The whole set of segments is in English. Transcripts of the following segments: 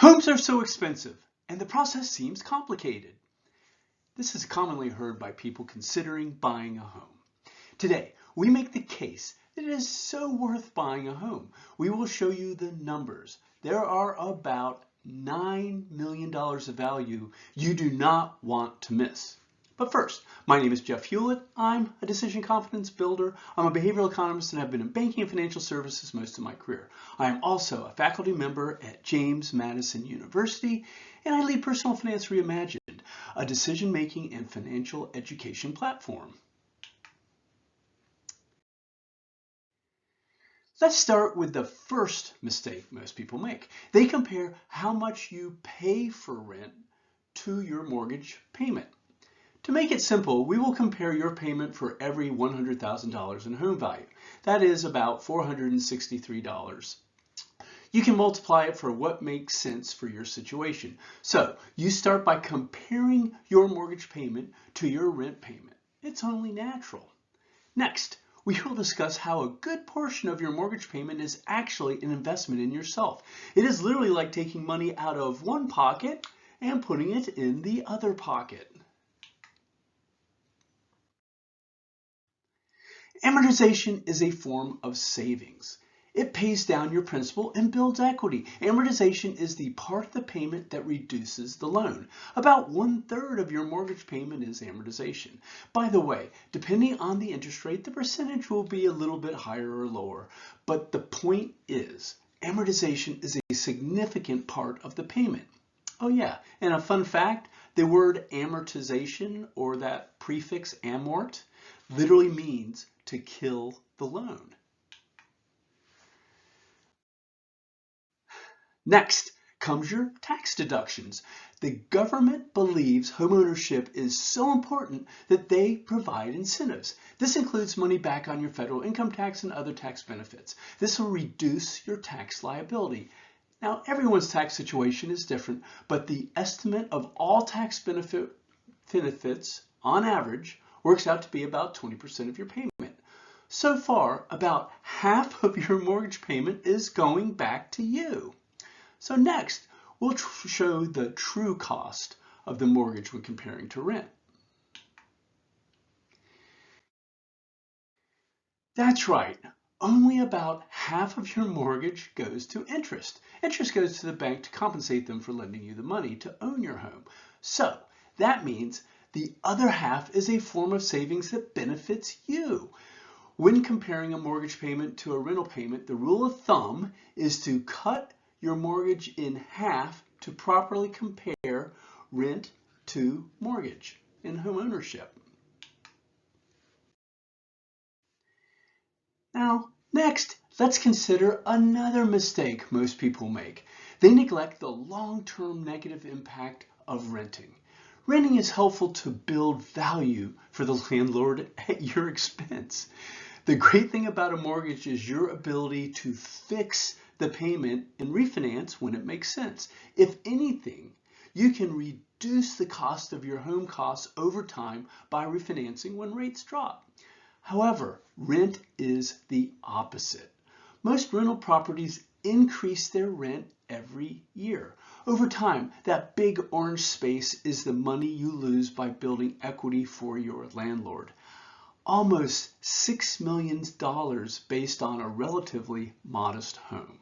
Homes are so expensive, and the process seems complicated. This is commonly heard by people considering buying a home. Today, we make the case that it is so worth buying a home. We will show you the numbers. There are about $9 million of value you do not want to miss. But first, my name is Jeff Hulett. I'm a decision confidence builder. I'm a behavioral economist and have been in banking and financial services most of my career. I am also a faculty member at James Madison University, and I lead Personal Finance Reimagined, a decision-making and financial education platform. Let's start with the first mistake most people make. They compare how much you pay for rent to your mortgage payment. To make it simple, we will compare your payment for every $100,000 in home value. That is about $463. You can multiply it for what makes sense for your situation. So you start by comparing your mortgage payment to your rent payment. It's only natural. Next, we will discuss how a good portion of your mortgage payment is actually an investment in yourself. It is literally like taking money out of one pocket and putting it in the other pocket. Amortization is a form of savings. It pays down your principal and builds equity. Amortization is the part of the payment that reduces the loan. About 1/3 of your mortgage payment is amortization. By the way, depending on the interest rate, the percentage will be a little bit higher or lower. But the point is, amortization is a significant part of the payment. Oh yeah, and a fun fact, the word amortization, or that prefix amort, literally means to kill the loan. Next comes your tax deductions. The government believes homeownership is so important that they provide incentives. This includes money back on your federal income tax and other tax benefits. This will reduce your tax liability. Now, everyone's tax situation is different, but the estimate of all tax benefits on average works out to be about 20% of your payment. So far, about half of your mortgage payment is going back to you. So next, we'll show the true cost of the mortgage when comparing to rent. That's right. Only about half of your mortgage goes to interest. Interest goes to the bank to compensate them for lending you the money to own your home. So that means the other half is a form of savings that benefits you. When comparing a mortgage payment to a rental payment, the rule of thumb is to cut your mortgage in half to properly compare rent to mortgage in home ownership. Now, next, let's consider another mistake most people make. They neglect the long-term negative impact of renting. Renting is helpful to build value for the landlord at your expense. The great thing about a mortgage is your ability to fix the payment and refinance when it makes sense. If anything, you can reduce the cost of your home costs over time by refinancing when rates drop. However, rent is the opposite. Most rental properties increase their rent every year. Over time, that big orange space is the money you lose by building equity for your landlord. Almost $6 million based on a relatively modest home.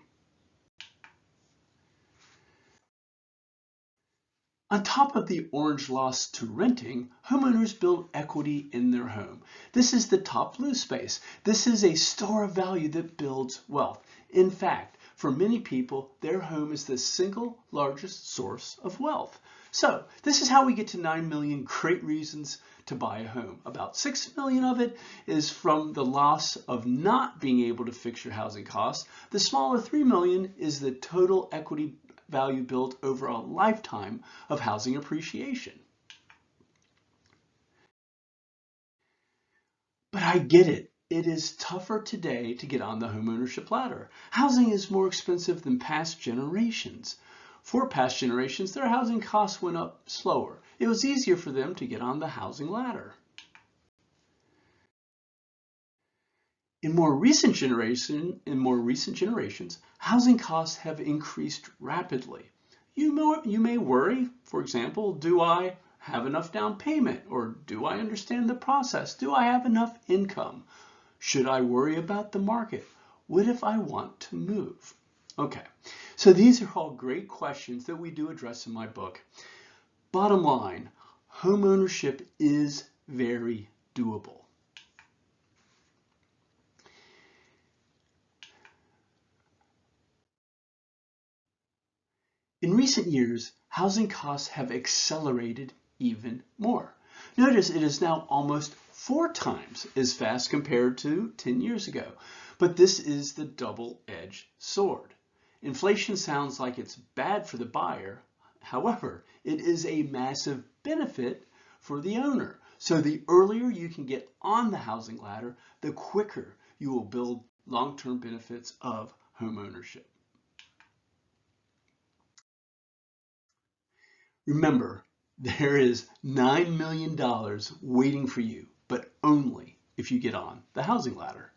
On top of the orange loss to renting, homeowners build equity in their home. This is the top blue space. This is a store of value that builds wealth. In fact, for many people, their home is the single largest source of wealth. So this is how we get to 9 million great reasons to buy a home. About 6 million of it is from the loss of not being able to fix your housing costs. The smaller 3 million is the total equity value built over a lifetime of housing appreciation. But I get it. It is tougher today to get on the homeownership ladder. Housing is more expensive than past generations. For past generations, their housing costs went up slower. It was easier for them to get on the housing ladder. In more recent generations, housing costs have increased rapidly. You may worry, for example, do I have enough down payment? Or do I understand the process? Do I have enough income? Should I worry about the market? What if I want to move? Okay, so these are all great questions that we do address in my book. Bottom line, homeownership is very doable. In recent years, housing costs have accelerated even more. Notice it is now almost 4 times as fast compared to 10 years ago. But this is the double-edged sword. Inflation sounds like it's bad for the buyer. However, it is a massive benefit for the owner. So the earlier you can get on the housing ladder, the quicker you will build long-term benefits of homeownership. Remember, there is $9 million waiting for you, but only if you get on the housing ladder.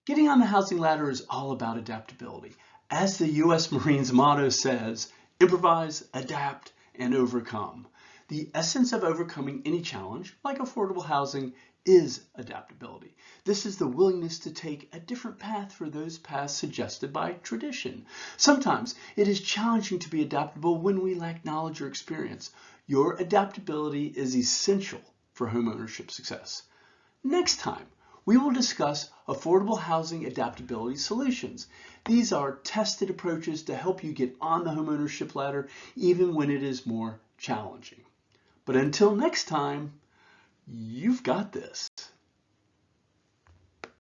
Getting on the housing ladder is all about adaptability. As the U.S. Marines motto says, improvise, adapt, and overcome. The essence of overcoming any challenge, like affordable housing, is adaptability. This is the willingness to take a different path for those paths suggested by tradition. Sometimes it is challenging to be adaptable when we lack knowledge or experience. Your adaptability is essential for homeownership success. Next time, we will discuss affordable housing adaptability solutions. These are tested approaches to help you get on the homeownership ladder even when it is more challenging. But until next time, you've got this.